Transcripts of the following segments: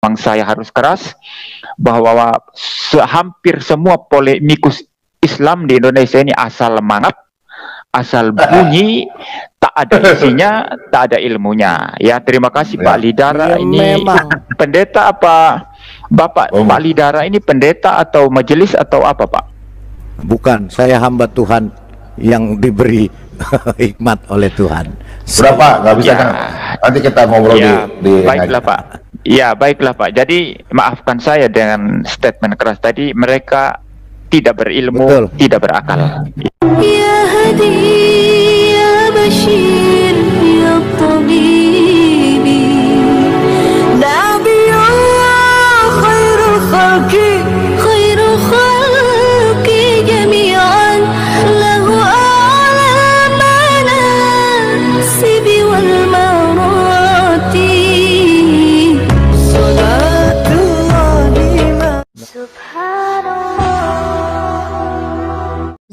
memang saya harus keras bahwa hampir semua polemikus Islam di Indonesia ini asal mangap, asal bunyi, tak ada isinya, tak ada ilmunya. Ya, terima kasih Pak Lidara. Ini memang pendeta apa Bapak? Pak Lidara ini pendeta atau majelis atau apa Pak? Bukan, saya hamba Tuhan yang diberi hikmat oleh Tuhan. Berapa? Nggak bisa kan? Nanti kita ngobrol ya, di baiklah Pak. Ya, baiklah Pak. Jadi maafkan saya dengan statement keras tadi. Mereka tidak berilmu, betul, tidak berakal. Ya Hadi, ya Bashir, ya Tabibi, Nabi Allah, khairul khalqi, khairul khalqi jami'an, lahu a'la manasibi wal marati, salatullahi ma subhanallah.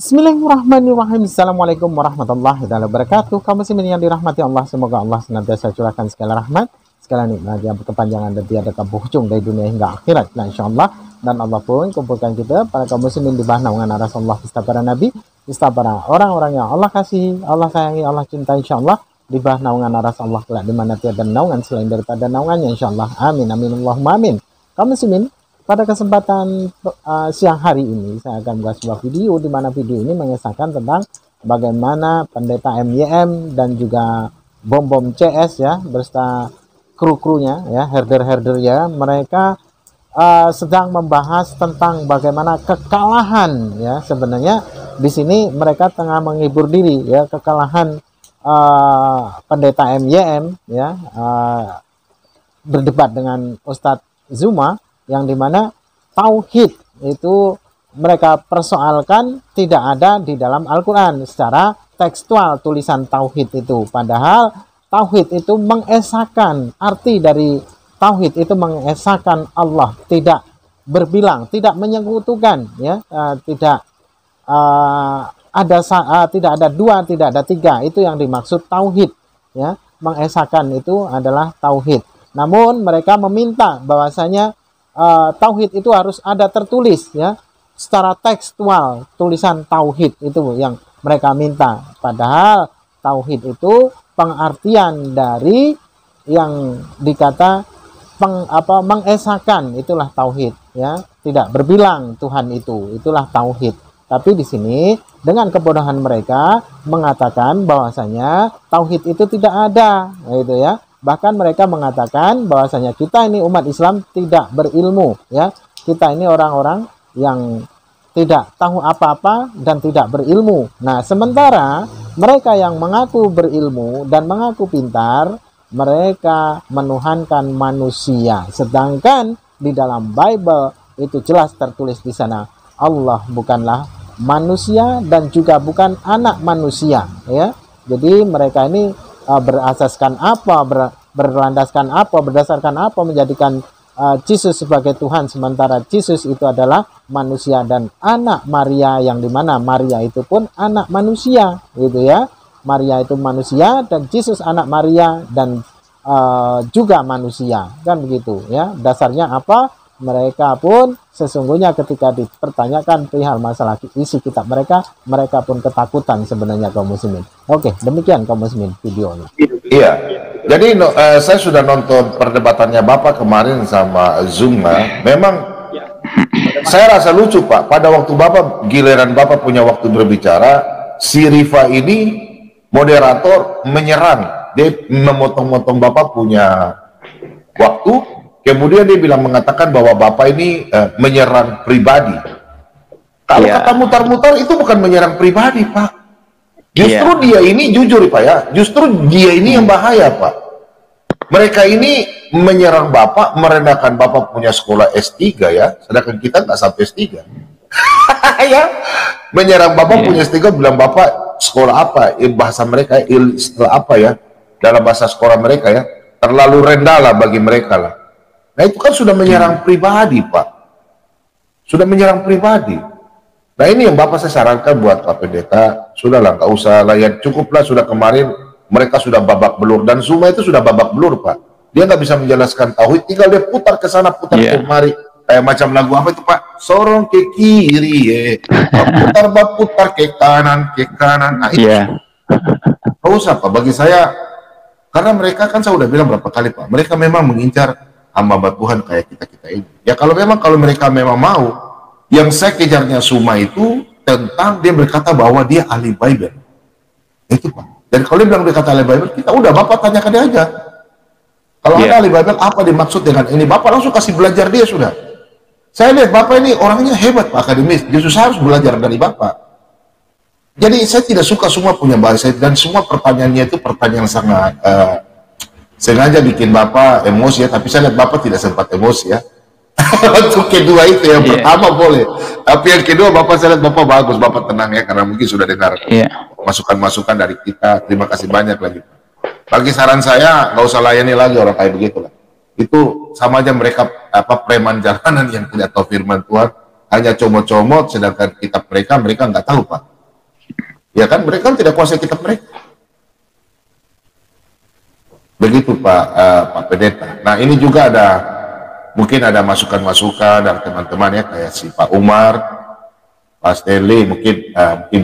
Bismillahirrahmanirrahim. Assalamualaikum warahmatullahi wabarakatuh. Kaum muslimin yang dirahmati Allah, semoga Allah senantiasa curahkan segala rahmat, segala nikmat yang berkepanjangan dan tiada berujung dari dunia hingga akhirat. Nah, insyaallah, dan Allah pun kumpulkan kita para kaum muslimin di bawah naungan Rasulullah, beserta para nabi, beserta para orang-orang yang Allah kasihi, Allah sayangi, Allah cintai, insyaallah di bawah naungan Rasulullah kelak, di mana tiada naungan selain daripada naungannya, insyaallah. Amin amin Allahumma amin. Kaum muslimin, pada kesempatan siang hari ini saya akan membuat sebuah video, di mana video ini mengisahkan tentang bagaimana pendeta MYM dan juga bom-bom CS ya beserta kru-krunya ya, herder-herder ya, mereka sedang membahas tentang bagaimana kekalahan ya. Sebenarnya di sini mereka tengah menghibur diri ya, kekalahan pendeta MYM ya, berdebat dengan Ustadz Zuma, yang dimana tauhid itu mereka persoalkan tidak ada di dalam Al-Quran secara tekstual, tulisan tauhid itu. Padahal tauhid itu mengesahkan, arti dari tauhid itu mengesahkan Allah, tidak berbilang, tidak menyekutukan ya, tidak ada dua, tidak ada tiga. Itu yang dimaksud tauhid ya, mengesahkan itu adalah tauhid. Namun mereka meminta bahwasanya tauhid itu harus ada tertulis ya, secara tekstual, tulisan tauhid itu yang mereka minta. Padahal tauhid itu pengertian dari yang dikata mengesahkan, itulah tauhid ya, tidak berbilang Tuhan itu, itulah tauhid. Tapi di sini dengan kebodohan mereka mengatakan bahwasanya tauhid itu tidak ada, gitu ya. Bahkan mereka mengatakan bahwasanya kita ini umat Islam tidak berilmu ya. Kita ini orang-orang yang tidak tahu apa-apa dan tidak berilmu. Nah, sementara mereka yang mengaku berilmu dan mengaku pintar, mereka menuhankan manusia. Sedangkan di dalam Bible itu jelas tertulis di sana, Allah bukanlah manusia dan juga bukan anak manusia ya. Jadi mereka ini berasaskan apa, berlandaskan apa, berdasarkan apa menjadikan Yesus sebagai Tuhan, sementara Yesus itu adalah manusia dan anak Maria, yang dimana Maria itu pun anak manusia gitu ya. Maria itu manusia dan Yesus anak Maria dan juga manusia, kan begitu ya. Dasarnya apa? Mereka pun sesungguhnya ketika dipertanyakan perihal masalah isi kitab mereka, mereka pun ketakutan sebenarnya kaum muslimin. Oke, demikian kaum muslimin videonya. Iya, jadi saya sudah nonton perdebatannya Bapak kemarin sama Zuma. Memang saya rasa lucu Pak, pada waktu Bapak, giliran Bapak punya waktu berbicara, si Rifa ini moderator menyerang, dia memotong-motong Bapak punya waktu. Kemudian dia mengatakan bahwa Bapak ini menyerang pribadi. Kalau kata mutar-mutar itu bukan menyerang pribadi, Pak. Justru dia ini jujur, Pak ya. Justru dia ini yang bahaya, Pak. Mereka ini menyerang Bapak, merendahkan Bapak punya sekolah S3 ya. Sedangkan kita nggak sampai S3. Ya. Menyerang Bapak punya S3, bilang Bapak sekolah apa? Bahasa mereka apa ya? Dalam bahasa sekolah mereka ya. Terlalu rendah lah bagi mereka lah. Nah itu kan sudah menyerang pribadi Pak, sudah menyerang pribadi. Nah ini yang Bapak saya sarankan buat Pak Pendeta, sudahlah nggak usah lah ya, cukuplah sudah kemarin mereka sudah babak belur, dan Zuma itu sudah babak belur Pak. Dia nggak bisa menjelaskan tauhid, tinggal dia putar ke sana, putar ke kemari. Kayak macam lagu apa itu Pak? Sorong ke kiri, putar ke kanan, ke kanan. Nah, itu nggak usah Pak. Bagi saya, karena mereka kan saya udah bilang berapa kali Pak, mereka memang mengincar hamba Tuhan kayak kita ini. Ya kalau mereka memang mau, yang saya kejarnya Suma itu tentang dia berkata bahwa dia ahli Bible. Itu Pak. Dan kalau dia bilang dia kata ahli Bible, kita udah Bapak tanyakan dia aja. Kalau ada ahli Bible, apa dimaksud dengan ini? Bapak langsung kasih belajar dia sudah. Saya lihat Bapak ini orangnya hebat Pak, akademis. Justru saya harus belajar dari Bapak. Jadi saya tidak suka semua punya bahasa, dan semua pertanyaannya itu pertanyaan sangat sengaja bikin Bapak emosi ya, tapi saya lihat Bapak tidak sempat emosi ya. Untuk kedua itu yang pertama boleh, tapi yang kedua Bapak, saya lihat Bapak bagus, Bapak tenang ya, karena mungkin sudah dengar masukan-masukan dari kita. Terima kasih banyak lagi. Bagi saran saya, nggak usah layani lagi orang kayak begitu lah. Itu sama aja mereka preman jalanan yang tidak tahu firman Tuhan, hanya comot-comot, sedangkan kitab mereka nggak tahu Pak. Ya kan, mereka kan tidak kuasai kitab mereka. Begitu Pak Pendeta. Nah ini juga mungkin ada masukan-masukan dari teman-teman ya, kayak si Pak Umar, Pak Stanley, mungkin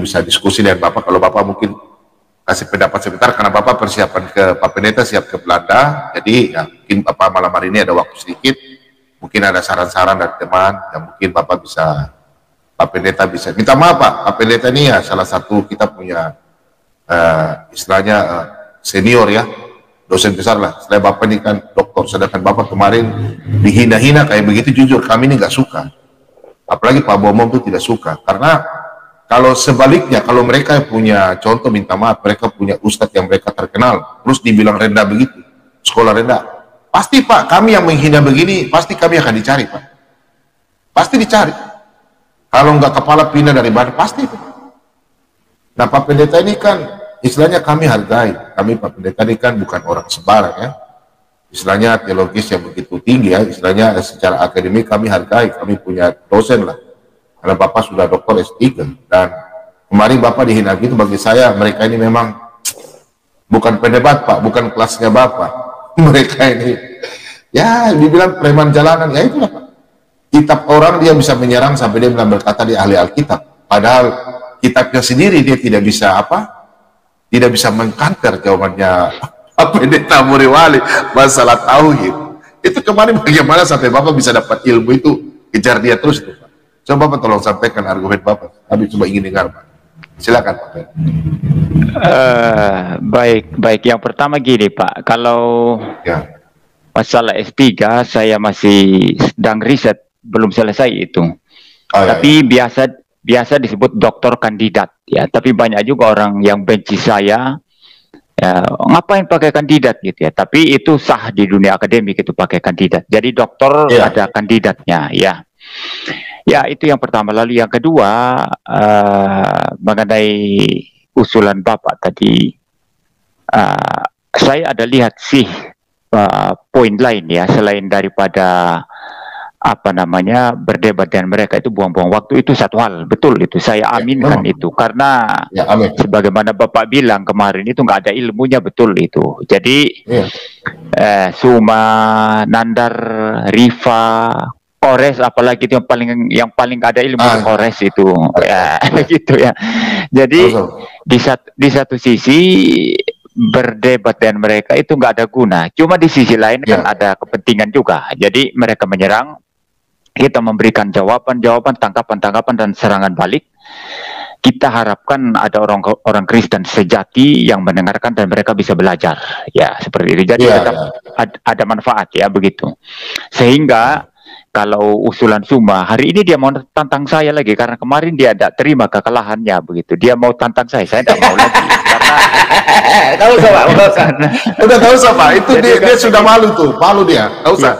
bisa diskusi dengan Bapak. Kalau Bapak mungkin kasih pendapat sebentar, karena Bapak persiapan ke Pak Pendeta, siap ke Belanda, jadi ya mungkin Bapak malam hari ini ada waktu sedikit, mungkin ada saran-saran dari teman, yang mungkin Bapak bisa, Pak Pendeta bisa minta maaf Pak Pendeta ini ya salah satu kita punya istilahnya senior ya, dosen besar lah. Setelah Bapak ini kan doktor, sedangkan Bapak kemarin dihina-hina kayak begitu, jujur kami ini nggak suka, apalagi Pak Bomom itu tidak suka. Karena kalau sebaliknya, kalau mereka punya contoh, minta maaf, mereka punya ustadz yang mereka terkenal, terus dibilang rendah begitu, sekolah rendah, pasti Pak, kami yang menghina begini, pasti kami akan dicari Pak, pasti dicari. Kalau nggak kepala pindah dari badan, pasti itu. Nah Pak Pendeta ini kan, istilahnya kami hargai, kami Pak Pendeta ini kan bukan orang sembarang ya, istilahnya teologis yang begitu tinggi ya, istilahnya secara akademik kami hargai, kami punya dosen lah, karena Bapak sudah doktor S3, dan kemarin Bapak dihina gitu. Bagi saya mereka ini memang bukan pendebat Pak, bukan kelasnya Bapak. Mereka ini ya dibilang preman jalanan, ya itulah Pak. Kitab orang dia bisa menyerang sampai dia bilang berkata dia ahli Alkitab, padahal kitabnya sendiri dia tidak bisa tidak bisa mengkanter jawabannya Pendeta Muriwali masalah tauhid. Itu kemarin bagaimana sampai Bapak bisa dapat ilmu itu, kejar dia terus itu Pak. Coba Bapak tolong sampaikan argumen Bapak, kami coba ingin dengar Pak. Silakan Pak. Baik. Yang pertama gini Pak, kalau masalah S3 saya masih sedang riset, belum selesai itu. Tapi biasa disebut doktor kandidat ya. Tapi banyak juga orang yang benci saya. Ya, ngapain pakai kandidat gitu ya? Tapi itu sah di dunia akademik itu pakai kandidat. Jadi doktor ada kandidatnya ya. Ya itu yang pertama. Lalu yang kedua mengenai usulan Bapak tadi, saya ada lihat sih poin lain ya, selain daripada berdebat dengan mereka itu buang-buang waktu. Itu satu hal, betul itu saya aminkan itu, karena sebagaimana Bapak bilang kemarin itu nggak ada ilmunya, betul itu. Jadi Suma, Nandar, Rifa, Kores, apalagi itu yang paling ada ilmu Kores itu ya gitu ya. Jadi di satu sisi berdebat dengan mereka itu nggak ada guna. Cuma di sisi lain kan ada kepentingan juga. Jadi mereka menyerang, kita memberikan jawaban, tanggapan dan serangan balik. Kita harapkan ada orang Kristen sejati yang mendengarkan dan mereka bisa belajar. Ya, seperti itu. Jadi tetap ada manfaat ya begitu. Sehingga kalau usulan Suma, hari ini dia mau tantang saya lagi, karena kemarin dia tidak terima kekalahannya begitu. Dia mau tantang saya tidak mau lagi. Karena udah usah Pak, itu dia sudah malu tuh, malu dia, nggak usah.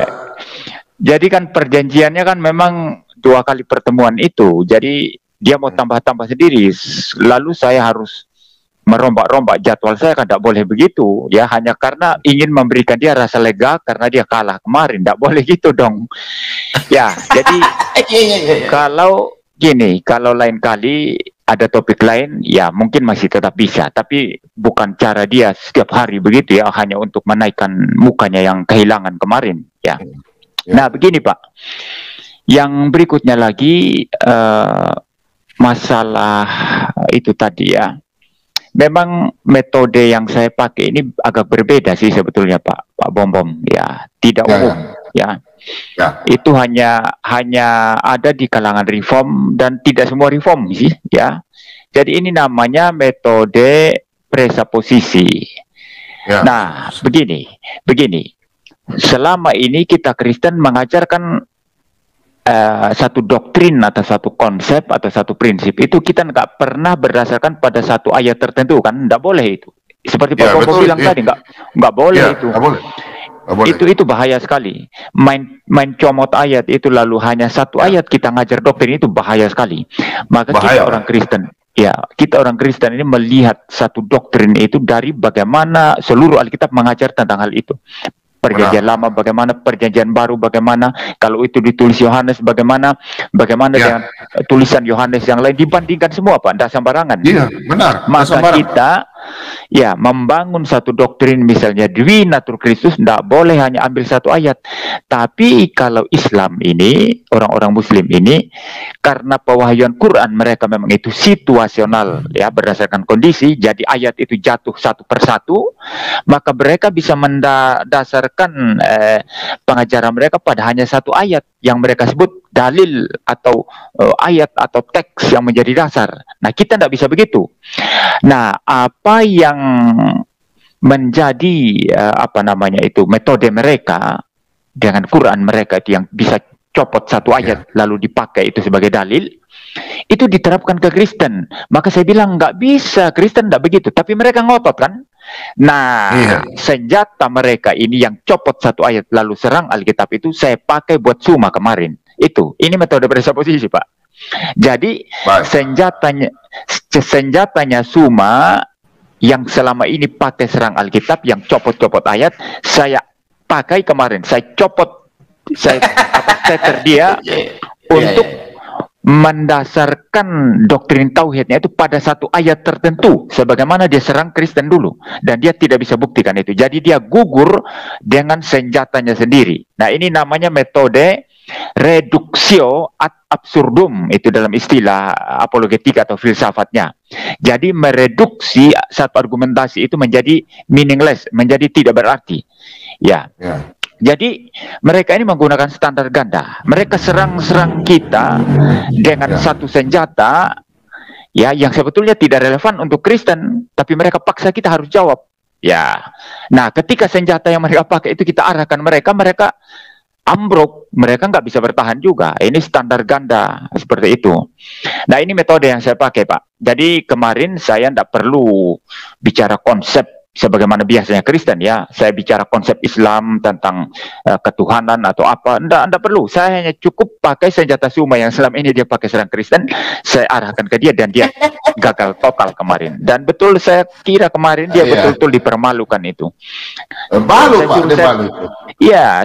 Jadi kan perjanjiannya kan memang 2 kali pertemuan itu, jadi dia mau tambah-tambah sendiri, lalu saya harus merombak-rombak jadwal saya, kan tidak boleh begitu ya, hanya karena ingin memberikan dia rasa lega karena dia kalah kemarin, tidak boleh gitu dong ya. Jadi kalau gini, kalau lain kali ada topik lain, ya mungkin masih tetap bisa, tapi bukan cara dia setiap hari begitu ya, hanya untuk menaikkan mukanya yang kehilangan kemarin ya. Nah begini Pak, yang berikutnya lagi masalah itu tadi ya. Memang metode yang saya pakai ini agak berbeda sih sebetulnya Pak Bom ya, tidak umum ya. Itu hanya ada di kalangan reform dan tidak semua reform sih ya. Jadi ini namanya metode presaposisi. Nah, begini. Selama ini kita Kristen mengajarkan satu doktrin atau satu konsep atau satu prinsip itu kita nggak pernah berdasarkan pada satu ayat tertentu kan, nggak boleh itu. Seperti Pak Bobo bilang tadi, nggak boleh itu. Itu bahaya sekali. Main comot ayat itu lalu hanya satu ayat kita ngajar doktrin itu bahaya sekali. Maka kita orang Kristen, kita orang Kristen ini melihat satu doktrin itu dari bagaimana seluruh Alkitab mengajar tentang hal itu. Perjanjian lama bagaimana, perjanjian baru bagaimana, kalau itu ditulis Yohanes bagaimana dengan tulisan Yohanes yang lain, dibandingkan semua Pak, tidak sembarangan. Iya, benar. Maka kita membangun satu doktrin misalnya Dwi Natur Kristus, tidak boleh hanya ambil satu ayat. Tapi kalau Islam ini, orang-orang Muslim ini, karena pewahyuan Quran mereka memang itu situasional ya, berdasarkan kondisi, jadi ayat itu jatuh satu persatu, maka mereka bisa mendasarkan pengajaran mereka pada hanya satu ayat yang mereka sebut dalil atau ayat atau teks yang menjadi dasar. Nah, kita tidak bisa begitu. Nah, apa yang menjadi metode mereka dengan Quran mereka itu yang bisa copot satu ayat lalu dipakai itu sebagai dalil, itu diterapkan ke Kristen. Maka saya bilang nggak bisa, Kristen tidak begitu, tapi mereka ngotot kan. Nah, senjata mereka ini yang copot satu ayat lalu serang Alkitab itu saya pakai buat Suma kemarin. Ini metode presaposisi Pak. Jadi senjatanya Suma yang selama ini pakai serang Alkitab, yang copot-copot ayat, saya pakai kemarin. Saya copot, saya setter dia untuk mendasarkan doktrin tauhidnya itu pada satu ayat tertentu, sebagaimana dia serang Kristen dulu, dan dia tidak bisa buktikan itu. Jadi dia gugur dengan senjatanya sendiri. Nah, ini namanya metode reduktio ad absurdum, itu dalam istilah apologetika atau filsafatnya. Jadi mereduksi satu argumentasi itu menjadi meaningless, menjadi tidak berarti. Jadi mereka ini menggunakan standar ganda. Mereka serang kita dengan satu senjata yang sebetulnya tidak relevan untuk Kristen, tapi mereka paksa kita harus jawab. Nah, ketika senjata yang mereka pakai itu kita arahkan mereka ambruk, mereka nggak bisa bertahan juga. Ini standar ganda seperti itu. Nah, ini metode yang saya pakai Pak. Jadi kemarin saya tidak perlu bicara konsep sebagaimana biasanya Kristen ya, saya bicara konsep Islam tentang ketuhanan atau apa, enggak perlu. Saya hanya cukup pakai senjata Suma yang selama ini dia pakai serang Kristen, saya arahkan ke dia dan dia gagal total kemarin. Dan betul saya kira kemarin dia betul-betul dipermalukan itu.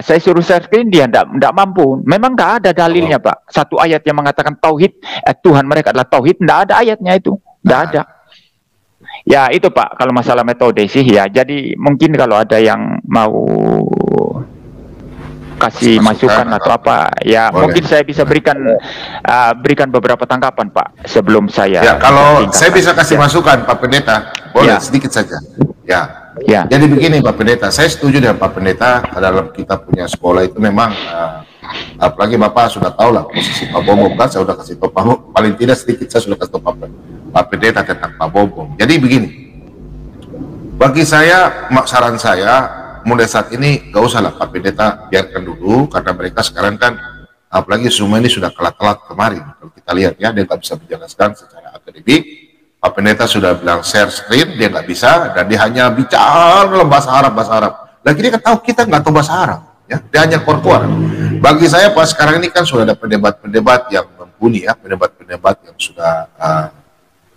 Saya suruh screen dia enggak mampu. Memang enggak ada dalilnya Pak. Satu ayat yang mengatakan tauhid, Tuhan mereka adalah tauhid, enggak ada ayatnya itu. Enggak ada. Ya itu Pak, kalau masalah metode sih ya. Jadi mungkin kalau ada yang mau kasih masukan atau apa, ya boleh. Mungkin saya bisa berikan beberapa tanggapan Pak sebelum saya. Kalau saya bisa kasih masukan Pak Pendeta, boleh sedikit saja. Jadi begini Pak Pendeta, saya setuju dengan Pak Pendeta dalam kita punya sekolah itu memang apalagi Bapak sudah tahu lah posisi Pak Bobo kan, saya sudah kasih tahu Pak Bobo, paling tidak sedikit saya sudah kasih tahu Pak Pendeta tentang Pak Bobo. Jadi begini, bagi saya, saran saya mulai saat ini gak usah lah Pak Pendeta, biarkan dulu, karena mereka sekarang kan apalagi semua ini sudah telat kemarin. Kalau kita lihat ya, dia nggak bisa menjelaskan secara akademik. Pak Pendeta sudah bilang share screen, dia nggak bisa, dan dia hanya bicara dalam bahasa Arab. Lagi dia kan tahu kita nggak tahu bahasa Arab, ya, dia hanya kor-kor. Bagi saya Pak, sekarang ini kan sudah ada pendebat-pendebat yang mumpuni ya, pendebat-pendebat yang sudah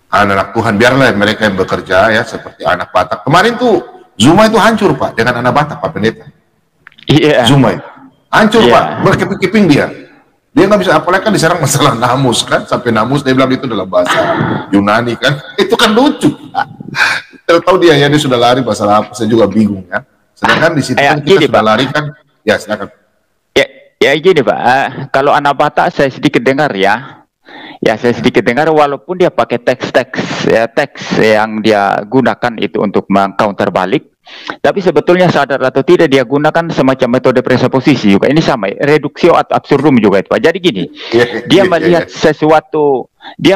anak-anak Tuhan, biarlah mereka yang bekerja ya, seperti anak Batak. Kemarin tuh Zuma itu hancur Pak dengan anak Batak Pak Pendeta. Zuma itu hancur Pak, berkeping-keping dia. Dia nggak bisa, apalagi kan diserang masalah namus kan, sampai namus dia bilang itu dalam bahasa Yunani kan, itu kan lucu. Tahu dia ya, dia sudah lari masalah apa, saya juga bingung ya. Sedangkan di situ kan kita sudah lari kan, ya silakan. Ya gini Pak, kalau anak Batak saya sedikit dengar ya. Ya saya sedikit dengar walaupun dia pakai teks yang dia gunakan itu untuk meng-counter balik, tapi sebetulnya sadar atau tidak dia gunakan semacam metode presuposisi juga. Ini sama, reduksio ad absurdum juga itu Pak. Jadi gini, dia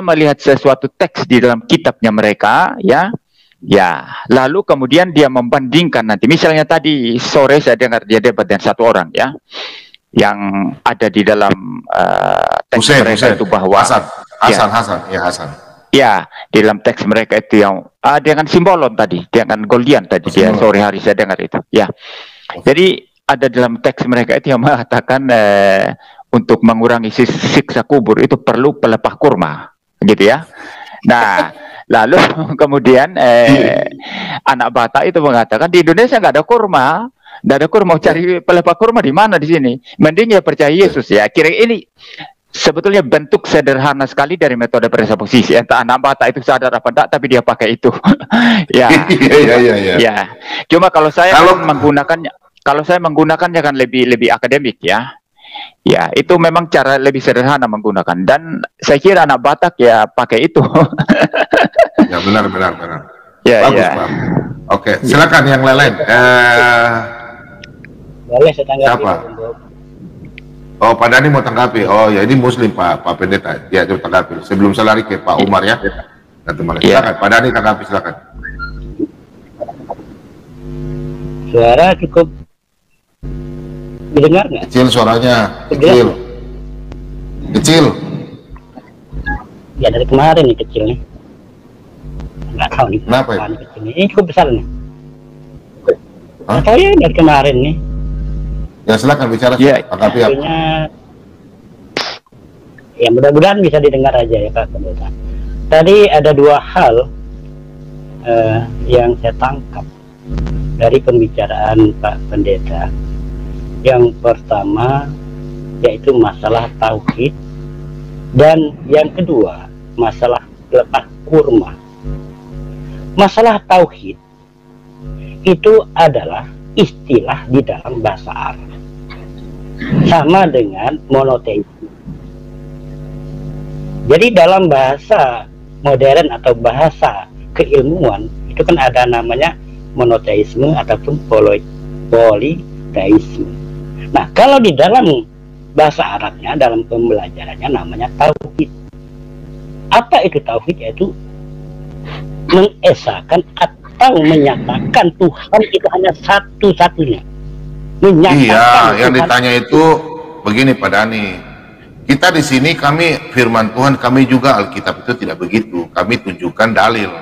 melihat sesuatu teks di dalam kitabnya mereka ya. Ya, lalu kemudian dia membandingkan nanti. Misalnya tadi sore saya dengar dia debat dengan satu orang ya, yang ada di dalam teks mereka itu bahwa Hasan. Ya, di dalam teks mereka itu yang dengan simbolon tadi, dengan Goldian tadi dia sore hari saya dengar itu. Ya, jadi ada dalam teks mereka itu yang mengatakan untuk mengurangi siksa kubur itu perlu pelepah kurma, gitu ya. Nah, lalu kemudian anak Batak itu mengatakan di Indonesia nggak ada kurma. Nggak ada kurma, mau cari pelepah kurma di mana di sini? Mending ya percaya Yesus ya. Kira ini sebetulnya bentuk sederhana sekali dari metode presuposisi. Entah anak Batak itu sadar apa enggak, tapi dia pakai itu. Ya. Ya. Cuma kalau saya menggunakannya kan lebih akademik ya. Ya, itu memang cara lebih sederhana menggunakan, dan saya kira anak Batak ya pakai itu. Ya benar. Ya, bagus, ya. Pak. Oke, silakan yang lain. Boleh saya tanggapi. Siapa? Oh, Pak Dhani mau tanggapi. Oh ya, ini Muslim Pak Pendeta. Ya, coba tanggapi. Sebelum saya lari ke Pak Umar ya. Dan teman. Silakan, Pak Dhani tanggapi, silakan. Suara cukup didengar nggak? Kecil suaranya, kecil. Ya dari kemarin nih kecil nih. Nggak tahu nih. Kenapa ya? Kecil nih. Ini cukup besar nih. Hah? Atau ya dari kemarin nih. Ya silakan bicara. Tanggapi apa? Ya mudah-mudahan bisa didengar aja ya Pak Pendeta. Tadi ada dua hal yang saya tangkap dari pembicaraan Pak Pendeta. Yang pertama yaitu masalah tauhid, dan yang kedua masalah pelepah kurma. Masalah tauhid itu adalah istilah di dalam bahasa Arab, sama dengan monoteisme. Jadi dalam bahasa modern atau bahasa keilmuan itu kan ada namanya monoteisme ataupun politeisme. Nah, kalau di dalam bahasa Arabnya, dalam pembelajarannya namanya tauhid. Apa itu tauhid? Yaitu mengesahkan atau menyatakan Tuhan itu hanya satu-satunya. Iya, yang ditanya itu begini Pak Dhani. Kita di sini kami firman Tuhan, kami juga Alkitab itu tidak begitu. Kami tunjukkan dalil.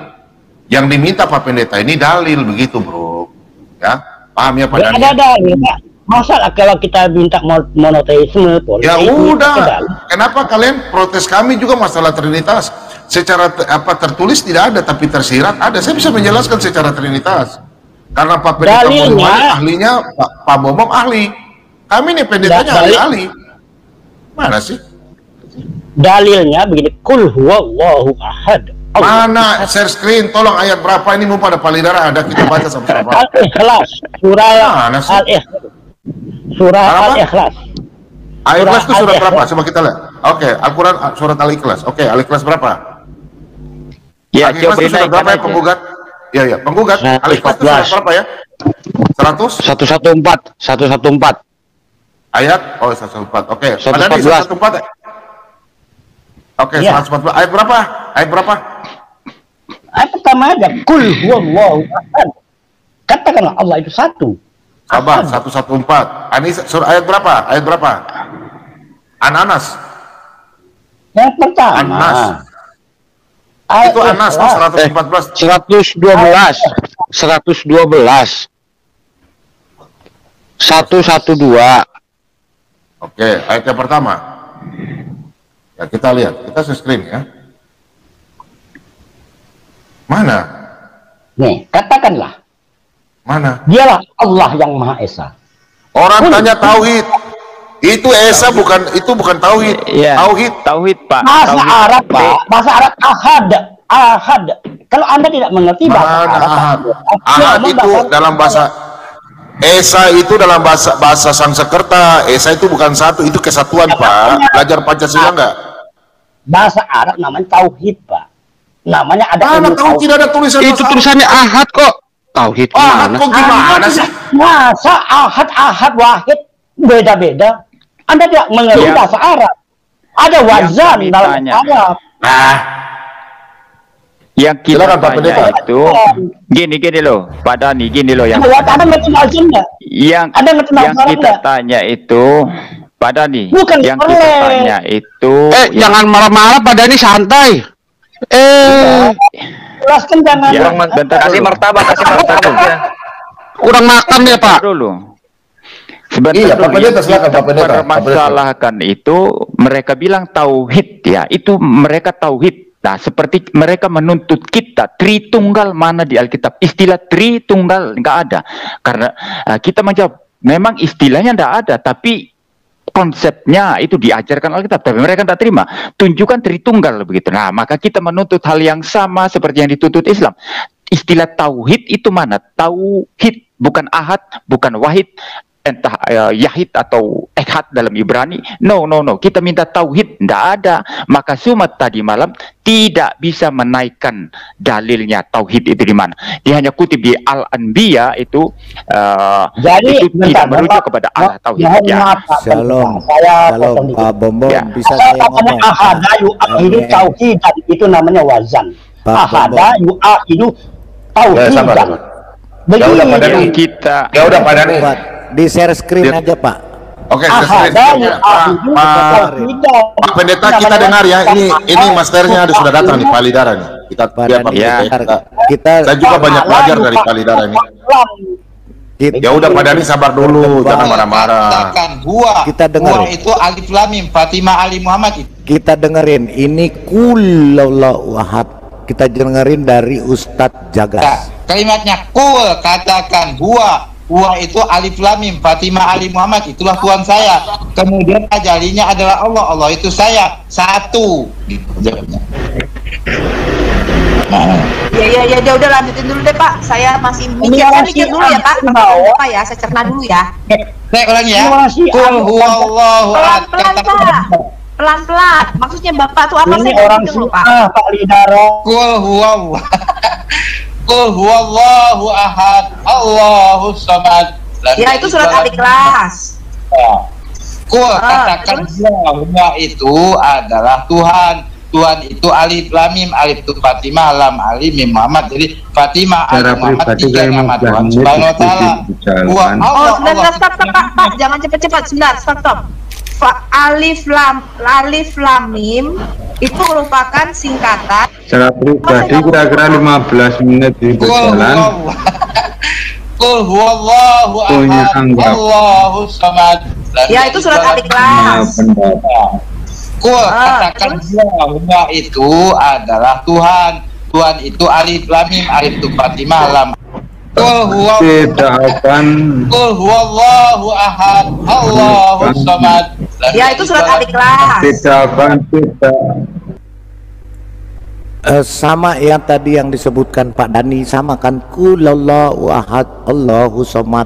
Yang diminta Pak Pendeta ini dalil begitu, Bro. Ya, paham ya Pak Dhani? Ada dalil, Pak. Masa kalau kita minta monoteisme, ya udah, kenapa kalian protes? Kami juga masalah Trinitas secara tertulis tidak ada, tapi tersirat ada. Saya bisa menjelaskan secara Trinitas karena Pak Pendeta ahlinya, Pak Bomom ahli, kami nih pendetanya ahli. Mana sih dalilnya? Begini, kul huwallahu ahad. Mana share screen, tolong ayat berapa ini? Mau pada palidara ada, kita baca sama-sama. Al-Ikhlas, surah Al-Ikhlas. Surah Al-Ikhlas. Al-Ikhlas itu surat berapa? Coba kita lihat. Oke, Al-Quran surat Al-Ikhlas. Oke, Al-Ikhlas berapa? Ya, Al-Ikhlas itu surat berapa ya penggugat? Ya, penggugat. Al-Ikhlas itu surat berapa ya? 114. Ayat? Oh, 114. Oke. 114. Oke, 114. Ayat berapa? Ayat pertama aja, kul huwallahu ahad. Katakanlah Allah itu satu. Sabar, 114. Ini ayat berapa? An-Anas. Yang pertama. Anas. Itu Anas 114. 112. 112. Oke, ayat yang pertama. Ya kita lihat, kita screen ya. Mana? Nih, katakanlah. Mana? Dialah Allah yang Maha Esa. Orang tanya tauhid. Itu Esa bukan, itu bukan tauhid. Ya, Tauhid. tauhid Pak. Bahasa Tauhid, Arab, Pak. Pak. Bahasa Arab ahad. Ahad. Kalau Anda tidak mengerti bahasa Mana Arab, ahad? Dia Ahad ngomong itu dalam bahasa Esa itu dalam bahasa Sanskerta. Esa itu bukan satu, itu kesatuan, Pak. Belajar Pancasila enggak? bahasa Arab namanya tauhid, Pak. Namanya ada Mana ilmu tahu tidak ada tulisan Itu bahasa tulisannya ahad kok. Tauhid Ahad gimana? kok gimana sih? Masa ahad wahid beda-beda? Anda tidak mengerti Ya. bahasa Arab. Ada wazan kami dalam tanya. Arab. Nah, Yang kita Silakan, Pak tanya Pendeta. itu gini loh, Pak Dani, gini loh yang Anda ngerti wazan nggak? Ada ngerti yang bahasa Arab kita nggak? tanya itu, Pak Dani, Bukan yang kita perlen. tanya itu Jangan marah-marah, Pak Dani, santai. Jelaskan jangan. ya, bentar Kasih dulu. martabak, kasih martabak ya. Kurang makan ya, Pak. dulu. Sebentar Iya, dulu, Pak Pendeta, yang silakan, kita Pak Pendeta. permasalahkan itu mereka bilang tauhid ya, itu mereka tauhid. Nah, seperti mereka menuntut kita Tritunggal mana di Alkitab? Istilah Tritunggal nggak ada. Karena kita menjawab, memang istilahnya nggak ada, tapi konsepnya itu diajarkan Alkitab, tapi mereka tidak terima. Tunjukkan Tritunggal begitu. Nah, maka kita menuntut hal yang sama seperti yang dituntut Islam. Istilah tauhid itu mana? Tauhid, bukan ahad, bukan wahid, entah yahid atau ehad dalam Ibrani. No. Kita minta tauhid, tidak ada. Maka Sumat tadi malam tidak bisa menaikkan dalilnya tauhid itu di mana. Dia hanya kutip di Al-Anbiya itu, Jadi, itu tidak bentar, merujuk Bapak. kepada Allah tauhid. Mohon Ya. maaf, Pak. Shalom, Saya shalom potong dikit. Pak Bombom, Ya. bisa Saya saya namanya ngomong? ahada yu'ahidu Ini- tauhidan, itu namanya wazan. Pak Ahada yu'ahidu Ya, sabar, tauhidan. sabar. Ya udah, Pak Dani. Yang kita Ya udah, Pak Dani. Buat di share screen aja, Pak. Oke, Ahada selesai. yu'ahidu tauhidan. Pak Pendeta, kita dengar ya. Ini masternya sudah datang nih, Pak Lidara nih. Kita Pak biar Pak Dani, Ya. Pendeta. kita Saya juga banyak belajar dari Pak Lidara ini. Ya udah, Pak Dani, sabar dulu, jangan marah-marah. Katakan huwa. Kita dengar. Huwa itu alif lam mim, Fatimah Ali Muhammad itu. kita dengerin ini kullallahu ahad. Kita dengerin dari Ustadz Jagas. Kalimatnya kul, katakan huwa. Huwa itu alif lam mim, Fatimah Ali Muhammad, itulah Tuhan saya. Kemudian ajalinya adalah Allah. Allah itu saya. Satu. Gitu jawabnya. Nah, Ya, udah lanjutin dulu deh Pak. Saya masih mikir, saya mikir dulu ya Pak. Pak ya, saya cerna dulu ya. saya ulangi ya. Masih Kul ada. huwallahu ahad. Pelan-pelan Pak. Pelan-pelan. Maksudnya Bapak tuh apa? Ini Saya orang ngerti dulu Pak. Syiah, Pak Lidara. Kul huwallahu. Kul huwallahu ahad. Allahus samad. Ya itu surat Al-Ikhlas. Kul, katakan terus? bahwa itu adalah Tuhan. Tuhan itu alif lam mim, alif itu Fatimah, lam ali mim Muhammad. Jadi Fatimah Ali Muhammad, tiga nama Tuhan Subhanahu wa taala. Oh, sebentar, stop Pak. Jangan cepet-cepet. Sebentar, stop. Alif lam mim itu merupakan singkatan. Secara pribadi kira-kira 15 menit di berjalan. Kul huwallahu Punya ahad, anggap. Allahus samad. Ya itu surat Al-Ikhlas. Kul, Ah, katakan terus? bahwa itu adalah Tuhan. Tuhan itu alif lam mim, alif itu Fatimah, lam. Tidak akan Kul huwallahu ahad, Allahus samad. Ya itu surat Al-Ikhlas. tidak Sama yang tadi yang disebutkan Pak Dani, sama kan kullallahu ahad Allahu somad.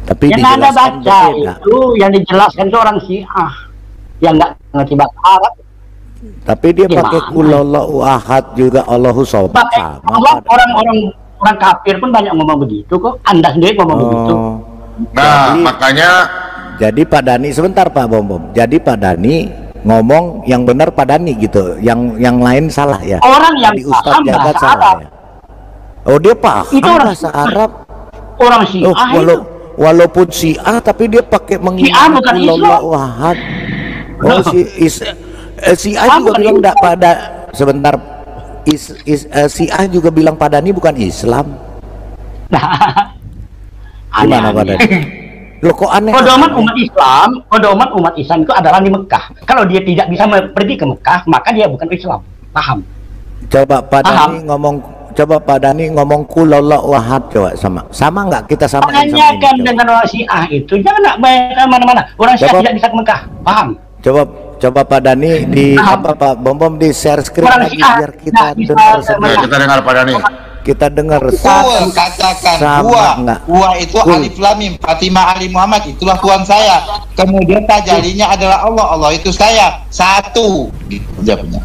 Tapi Yang Anda dijelaskan baca berbeda. itu, yang dijelaskan itu orang Syiah yang nggak ngerti bahasa Arab. Tapi dia Gimana? pakai kullallahu ahad juga Allahu somad. Pakai Sama. orang kafir pun banyak ngomong begitu kok. Anda sendiri ngomong begitu. Oh. Nah, Jadi- makanya Jadi Pak Dani, sebentar Pak Bom. Jadi Pak Dani ngomong yang benar Pak Dani gitu, yang lain salah ya. Orang yang Jadi Ustadz paham Jagat bahasa salah Arab. ya. Oh dia paham Itu orang bahasa Arab. Orang Syiah Oh, itu. walaupun Syiah tapi dia pakai Syiah mengingat bukan Islam. kullallahu ahad. Oh Syiah juga bukan bilang Islam. enggak pada sebentar. Syiah juga bilang Pak Dani bukan Islam. Gimana Pak Dani? Loh kok aneh? Pedoman umat Islam itu adalah di Mekah. Kalau dia tidak bisa pergi ke Mekah, maka dia bukan Islam. Paham? Coba Pak Paham. Dani ngomong, coba Pak Dani ngomong kulallahu ahad, coba sama nggak kita sama Tanyakan dengan orang Syiah itu, jangan nak bayangkan mana-mana. Orang Syiah tidak bisa ke Mekah, paham? Coba Pak Dani di apa Pak Bom di share screen lagi biar kita dengar semua. Kita dengar Pak Dani. Kita dengar. Katakan huwa itu alif lam mim Fatimah Ali Muhammad, itulah Tuhan saya. Kemudian tajalinya adalah Allah, Allah itu saya. Satu. Gitu jawabnya.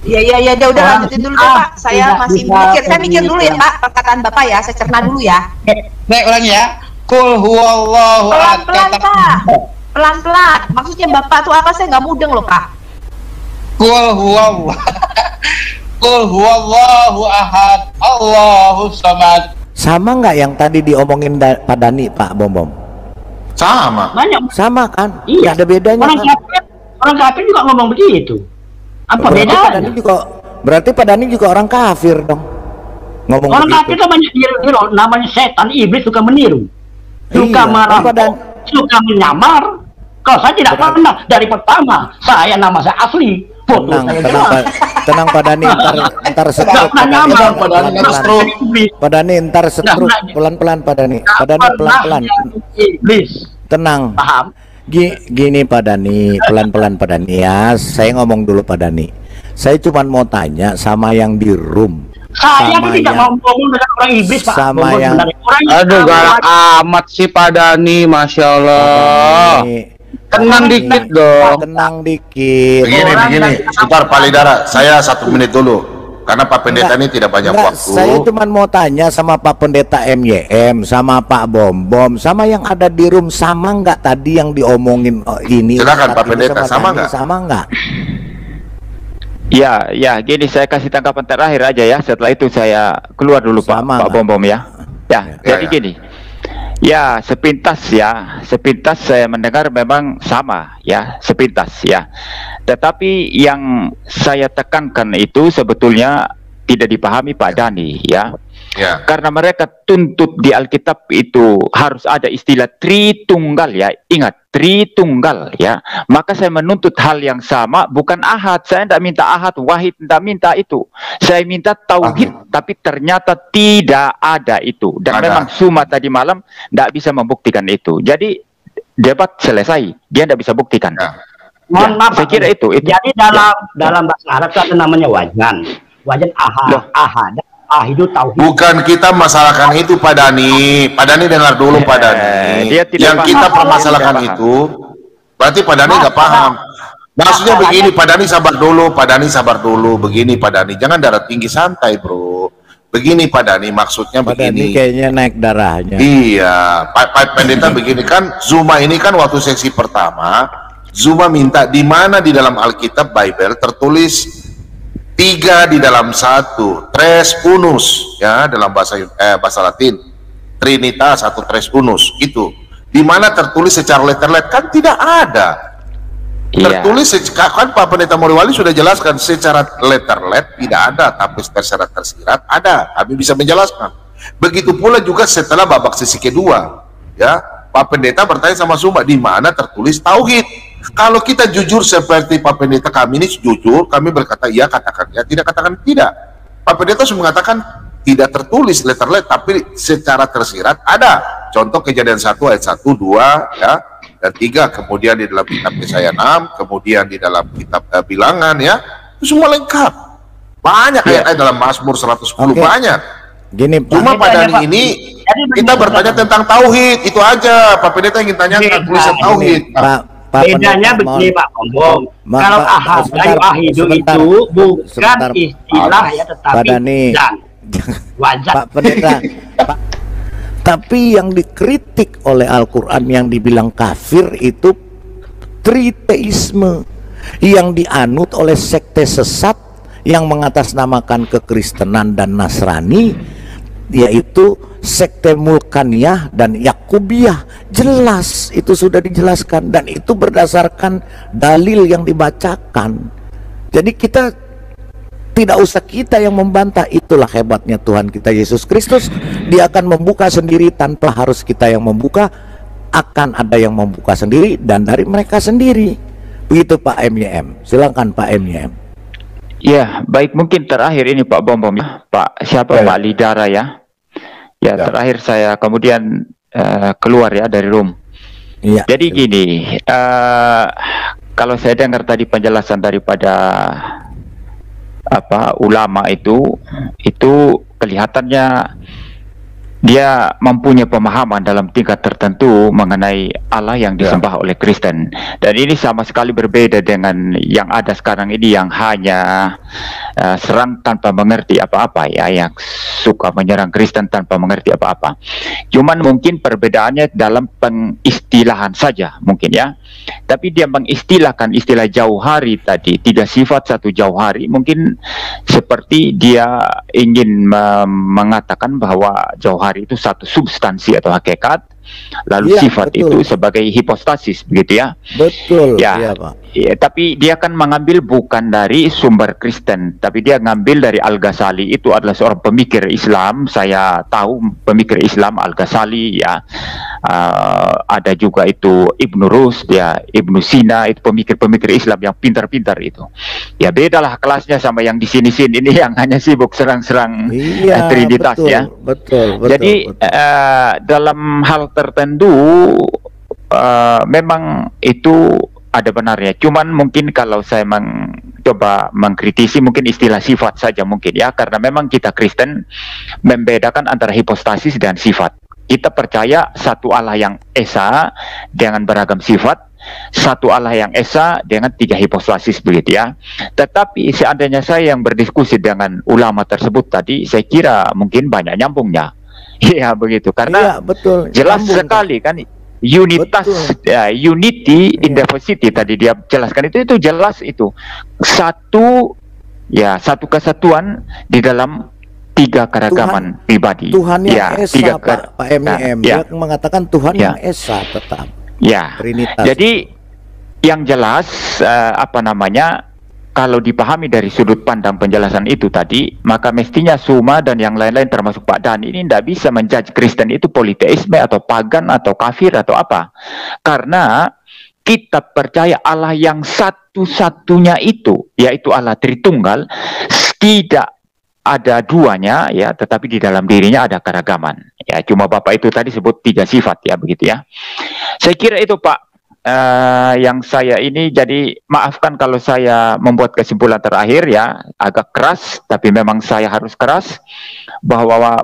Iya, udah lanjutin dulu deh Pak. Saya masih mikir. Saya mikir dulu ya Pak, perkataan Bapak ya. Saya cerna dulu ya. Baik, ulangi ya. Kul huwallahu ahad. Pelan-pelan Pak. Pelan-pelan. Maksudnya Bapak tuh apa? Saya nggak mudeng loh Pak. Kul huwallahu ahad, Allahus samad. Sama nggak yang tadi diomongin Pak Dani, Pak Bom? Sama. Banyak. Sama kan? Iya. Nggak ada bedanya. Orang kafir juga ngomong begitu. Apa bedanya? Berarti Pak Dani juga orang kafir dong. Ngomong orang begitu. kafir itu banyak niru, namanya setan, iblis suka meniru. Suka merampok, suka menyamar. Kalau saya tidak pernah dari pertama, nama saya asli. Tenang Pak Dani, ntar setruk. Pak Dani ntar setruk pelan-pelan Pak Dani. Pak Dani pelan-pelan. Tenang. Paham? Gini Pak Dani, pelan-pelan Pak Dani ya. Saya ngomong dulu Pak Dani. Saya cuma mau tanya sama yang di room. Saya tidak mau ngomong dengan orang iblis Pak. Sama yang aduh galak amat sih Pak Dani, Masya Allah. Tenang dikit dong. Tenang dikit. Begini. Sebentar Pak Lidara, saya 1 menit dulu. Karena Pak Pendeta ini tidak banyak waktu. Saya cuma mau tanya sama Pak Pendeta MYM, sama Pak Bom, sama yang ada di room, sama nggak tadi yang diomongin ini? Silakan Pak Pendeta, sama nggak? Sama nggak? Ya, gini saya kasih tanggapan terakhir aja ya. Setelah itu saya keluar dulu Pak Bom ya. Jadi gini. Ya, sepintas saya mendengar memang sama ya, sepintas ya. Tetapi yang saya tekankan itu sebetulnya tidak dipahami Pak Dani ya. Ya. Karena mereka tuntut di Alkitab itu harus ada istilah Tritunggal ya. Ingat, Tritunggal ya. Maka saya menuntut hal yang sama, bukan ahad. Saya tidak minta ahad, wahid tidak minta itu. Saya minta tauhid, tapi ternyata tidak ada itu. Dan memang Suma tadi malam tidak bisa membuktikan itu. Jadi debat selesai, dia tidak bisa buktikan. Mohon maaf, saya kira itu. Jadi dalam bahasa Arab itu ada namanya wajan. Wajan ahad. Itu tauhid. Bukan kita masalahkan itu Pak Dani. Pak Dani dengar dulu Pak Dani. Yang kita permasalahkan itu berarti Pak Dani nggak paham. Maksudnya begini Pak Dani sabar dulu. Begini Pak Dani, jangan darah tinggi, santai bro. Begini Pak Dani, maksudnya Pak begini. Dani kayaknya naik darahnya. Iya, Pak Pendeta begini kan, Zuma ini kan waktu sesi pertama, Zuma minta di mana di dalam Alkitab Bible tertulis 3 di dalam 1, tres unus ya, dalam bahasa Latin Trinitas atau tres unus itu. Di mana tertulis secara letter-let? Kan tidak ada. Tertulis kan Pak Pendeta Moriwali sudah jelaskan secara letter-let tidak ada, tapi secara tersirat ada. Kami bisa menjelaskan. Begitu pula juga setelah babak sesi kedua ya, Pak Pendeta bertanya sama Zuma, di mana tertulis tauhid? Kalau kita jujur seperti Pak Pendeta kami ini jujur, kami berkata iya, katakan ya, tidak katakan tidak. Pak Pendeta sudah mengatakan tidak tertulis letter-let, tapi secara tersirat ada. Contoh Kejadian 1 ayat 1, 2 ya, dan 3, kemudian di dalam kitab Yesaya 6, kemudian di dalam kitab Bilangan ya, itu semua lengkap. Banyak ayat-ayat dalam Mazmur 110 banyak. Gini, cuma pada hari ini kita bertanya tentang tauhid, itu aja Pak Pendeta ingin tanyakan tulisan tauhid. Bedanya begini Pak Bom. Kalau ahidu itu bukan istilah ya, tetapi wajar. Pak Pendeta, tapi yang dikritik oleh Al-Quran yang dibilang kafir itu triteisme yang dianut oleh sekte sesat yang mengatasnamakan kekristenan dan Nasrani, yaitu sekte Mulkaniyah dan Yakubiyah. Jelas itu sudah dijelaskan dan itu berdasarkan dalil yang dibacakan. Jadi kita tidak usah kita yang membantah. Itulah hebatnya Tuhan kita Yesus Kristus. Dia akan membuka sendiri tanpa harus kita yang membuka. Akan ada yang membuka sendiri dan dari mereka sendiri. Begitu Pak MYM. Silakan Pak MYM. Ya, baik, mungkin terakhir ini Pak Bom ya. Pak siapa Ya, Pak Lidara ya. Ya, ya. terakhir saya kemudian keluar ya dari room. Iya. Jadi gini, kalau saya dengar tadi penjelasan daripada ulama itu kelihatannya dia mempunyai pemahaman dalam tingkat tertentu mengenai Allah yang disembah oleh Kristen, dan ini sama sekali berbeda dengan yang ada sekarang ini yang hanya serang tanpa mengerti apa-apa ya, yang suka menyerang Kristen tanpa mengerti apa-apa. Cuman mungkin perbedaannya dalam pengistilahan saja mungkin ya, tapi dia mengistilahkan istilah jauhari tadi, 3 sifat 1 jauhari, mungkin seperti dia ingin mengatakan bahwa jauhari itu satu substansi atau hakikat, lalu Iya, sifat betul. itu sebagai hipostasis, begitu ya. Betul. Ya, Iya, Pak. ya, tapi dia kan mengambil bukan dari sumber Kristen, tapi dia ngambil dari Al-Ghazali. Itu adalah seorang pemikir Islam. Saya tahu pemikir Islam Al-Ghazali ya. Ada juga itu Ibnu Rushd ya, Ibnu Sina, itu pemikir-pemikir Islam yang pintar-pintar itu. Ya bedalah kelasnya sama yang di sini-sini ini yang hanya sibuk serang-serang Iya, Trinitas betul, ya. betul. Jadi betul. dalam hal tertentu memang itu ada benarnya. Cuman mungkin kalau saya coba mengkritisi mungkin istilah sifat saja mungkin ya, karena memang kita Kristen membedakan antara hipostasis dan sifat. Kita percaya satu Allah yang esa dengan beragam sifat, satu Allah yang esa dengan 3 hipostasis begitu ya. Tetapi seandainya saya yang berdiskusi dengan ulama tersebut tadi, saya kira mungkin banyak nyambungnya. Iya begitu, karena Iya, betul. jelas Nyambung, sekali kan unitas, unity in diversity tadi dia jelaskan itu jelas itu satu kesatuan di dalam 3 keragaman pribadi. Tuhan yang ya, esa, Pak MIM. ya, Dia mengatakan Tuhan Ya. yang esa tetap. ya. Trinitas. Jadi yang jelas kalau dipahami dari sudut pandang penjelasan itu tadi, maka mestinya Suma dan yang lain-lain termasuk Pak Dan ini tidak bisa menjudge Kristen itu politeisme atau pagan atau kafir atau apa. Karena kita percaya Allah yang satu-satunya itu, yaitu Allah Tritunggal, tidak ada duanya ya, tetapi di dalam dirinya ada keragaman. Ya, cuma Bapak itu tadi sebut 3 sifat ya, begitu ya. Saya kira itu Pak. Yang saya ini, jadi maafkan kalau saya membuat kesimpulan terakhir ya, agak keras, tapi memang saya harus keras bahwa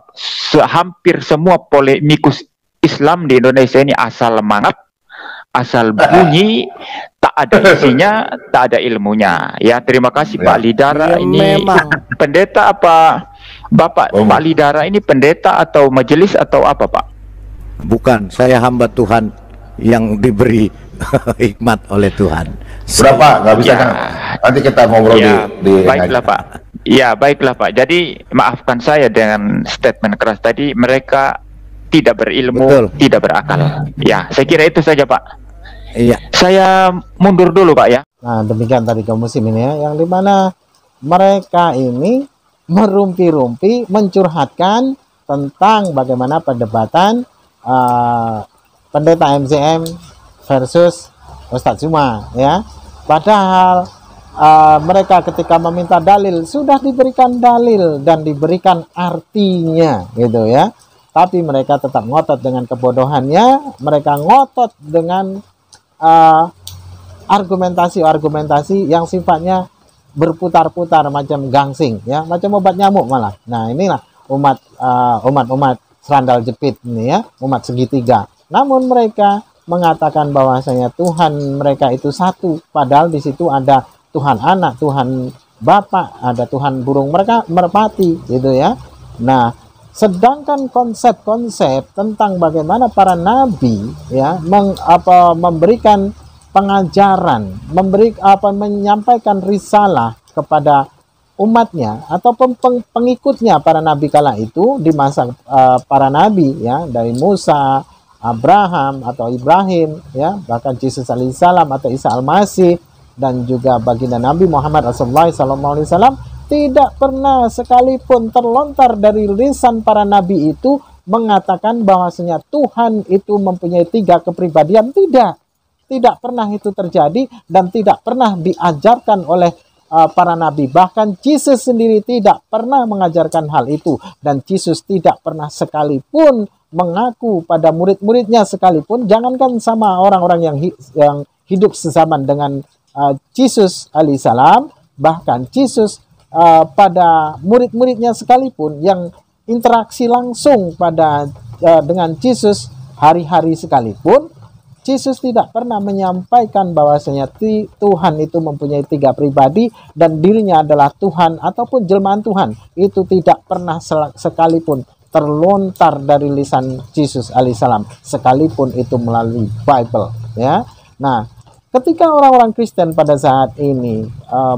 hampir semua polemikus Islam di Indonesia ini asal mangap, asal bunyi, tak ada isinya, tak ada ilmunya. Ya, terima kasih Pak Lidara. Ya, ini memang. pendeta apa Bapak? Pak Lidara ini pendeta atau majelis atau apa Pak? Bukan, saya hamba Tuhan yang diberi hikmat oleh Tuhan. Berapa? Nggak bisa Ya. kan? Nanti kita ngobrol Ya, di baiklah Pak. Ya, baiklah Pak. Jadi maafkan saya dengan statement keras tadi. Mereka tidak berilmu, Betul. tidak berakal. Ya, saya kira itu saja Pak. Iya. Saya mundur dulu Pak ya. Nah, demikian tadi kaum muslimin ya, yang dimana mereka ini merumpi-rumpi mencurhatkan tentang bagaimana perdebatan pendeta MCM versus Ustadz Suma ya. Padahal mereka ketika meminta dalil sudah diberikan dalil dan diberikan artinya gitu ya. Tapi mereka tetap ngotot dengan kebodohannya, mereka ngotot dengan argumentasi-argumentasi yang sifatnya berputar-putar macam gangsing ya, macam obat nyamuk malah. Nah, inilah umat serandal jepit ini ya, umat segitiga. Namun mereka mengatakan bahwasanya Tuhan mereka itu satu, padahal di situ ada Tuhan Anak, Tuhan Bapa, ada Tuhan burung merpati gitu ya. Nah, sedangkan konsep-konsep tentang bagaimana para nabi ya memberikan pengajaran, menyampaikan risalah kepada umatnya atau pengikutnya para nabi kala itu di masa para nabi ya, dari Musa, Abraham atau Ibrahim ya, bahkan Yesus alaihissalam atau Isa al-Masih dan juga baginda Nabi Muhammad SAW, tidak pernah sekalipun terlontar dari lisan para nabi itu mengatakan bahwasanya Tuhan itu mempunyai 3 kepribadian. Tidak pernah itu terjadi dan tidak pernah diajarkan oleh para nabi. Bahkan Yesus sendiri tidak pernah mengajarkan hal itu, dan Yesus tidak pernah sekalipun mengaku pada murid-muridnya sekalipun, jangankan sama orang-orang yang hidup sezaman dengan Yesus alaihissalam, bahkan Yesus pada murid-muridnya sekalipun yang interaksi langsung dengan Yesus hari-hari sekalipun, Yesus tidak pernah menyampaikan bahwasanya Tuhan itu mempunyai 3 pribadi dan dirinya adalah Tuhan ataupun jelmaan Tuhan. Itu tidak pernah sekalipun terlontar dari lisan Yesus alaihissalam, sekalipun itu melalui Bible, ya. Nah, ketika orang-orang Kristen pada saat ini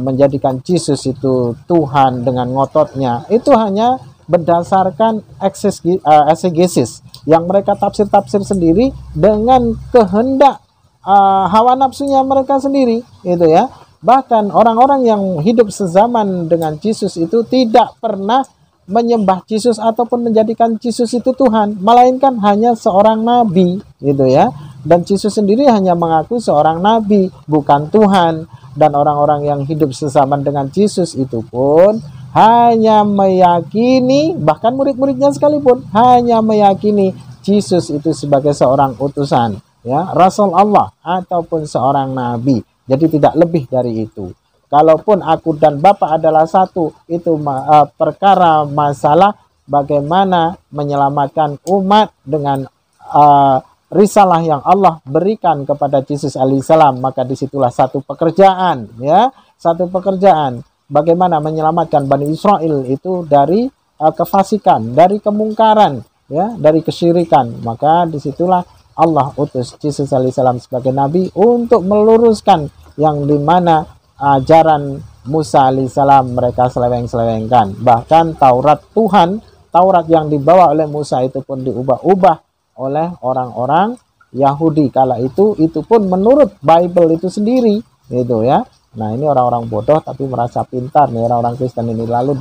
menjadikan Yesus itu Tuhan dengan ngototnya, itu hanya berdasarkan eksegesis yang mereka tafsir-tafsir sendiri dengan kehendak hawa nafsunya mereka sendiri, itu ya. Bahkan orang-orang yang hidup sezaman dengan Yesus itu tidak pernah menyembah Yesus ataupun menjadikan Yesus itu Tuhan, melainkan hanya seorang nabi, gitu ya. Dan Yesus sendiri hanya mengaku seorang nabi, bukan Tuhan. Dan orang-orang yang hidup sezaman dengan Yesus itu pun hanya meyakini, bahkan murid-muridnya sekalipun hanya meyakini Yesus itu sebagai seorang utusan, ya, Rasul Allah ataupun seorang nabi. Jadi tidak lebih dari itu. Kalaupun aku dan Bapa adalah satu, itu perkara masalah bagaimana menyelamatkan umat dengan risalah yang Allah berikan kepada Yesus alaihissalam, maka disitulah satu pekerjaan, ya, satu pekerjaan. Bagaimana menyelamatkan Bani Israel itu dari kefasikan, dari kemungkaran, ya, dari kesyirikan. Maka disitulah Allah utus Yesus alaihissalam sebagai nabi untuk meluruskan yang dimana ajaran Musa alaihissalam mereka seleweng-selewengkan. Bahkan Taurat Tuhan, Taurat yang dibawa oleh Musa itu pun diubah-ubah oleh orang-orang Yahudi kala itu pun menurut Bible itu sendiri, gitu ya. Nah, ini orang-orang bodoh tapi merasa pintar nih orang-orang Kristen ini. Lalu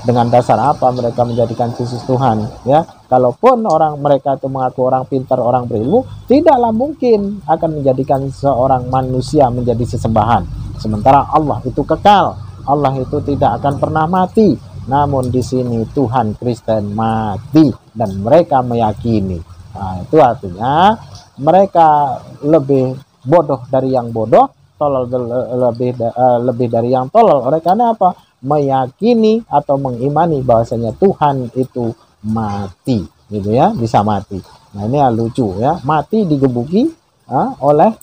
dengan dasar apa mereka menjadikan Yesus Tuhan, ya? Kalaupun mereka itu mengaku orang pintar, orang berilmu, tidaklah mungkin akan menjadikan seorang manusia menjadi sesembahan. Sementara Allah itu kekal, Allah itu tidak akan pernah mati. Namun di sini Tuhan Kristen mati dan mereka meyakini. Nah, itu artinya mereka lebih bodoh dari yang bodoh, tolol lebih dari yang tolol. Oleh karena apa? Meyakini atau mengimani bahwasanya Tuhan itu mati, gitu ya, bisa mati. Nah, ini lucu ya, mati digebuki oleh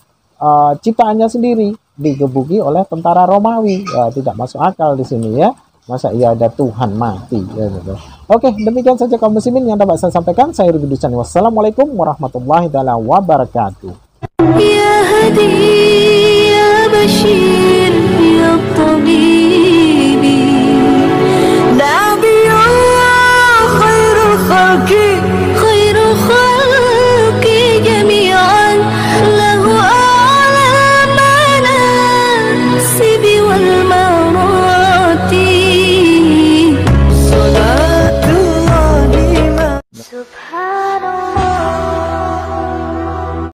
ciptaannya sendiri, digebuki oleh tentara Romawi. Ya, tidak masuk akal di sini ya. Masa iya ada Tuhan mati, ya, gitu. Oke, demikian saja kaum muslimin yang dapat saya sampaikan. Saya Rudi Dusani. Wassalamualaikum warahmatullahi wabarakatuh. Ya Hadi ya Bashir.